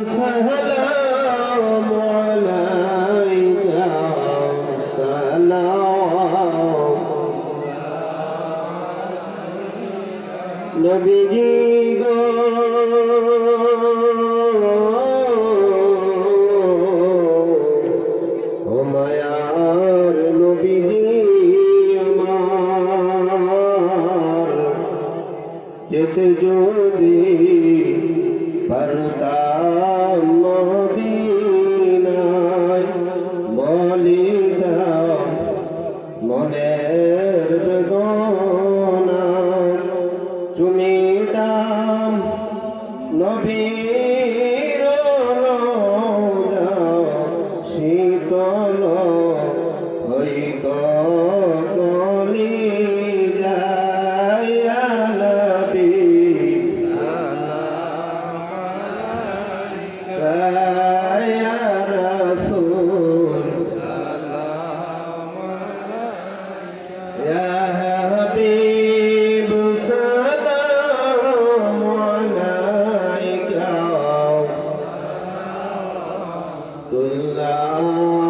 সালাম আলাইকা সালাম নবীজি গো ও মায়ার নবীজি আমার যেতে যদি পারতাম মদিনায় বলিতাম মনের বেদনা চুমিতাম নবীর রওজা শীতল হইত কলিজায় ইয়া নবী ইয়া রাসূল ইয়া হাবিব সালাম আলাইকা তুল্লাহ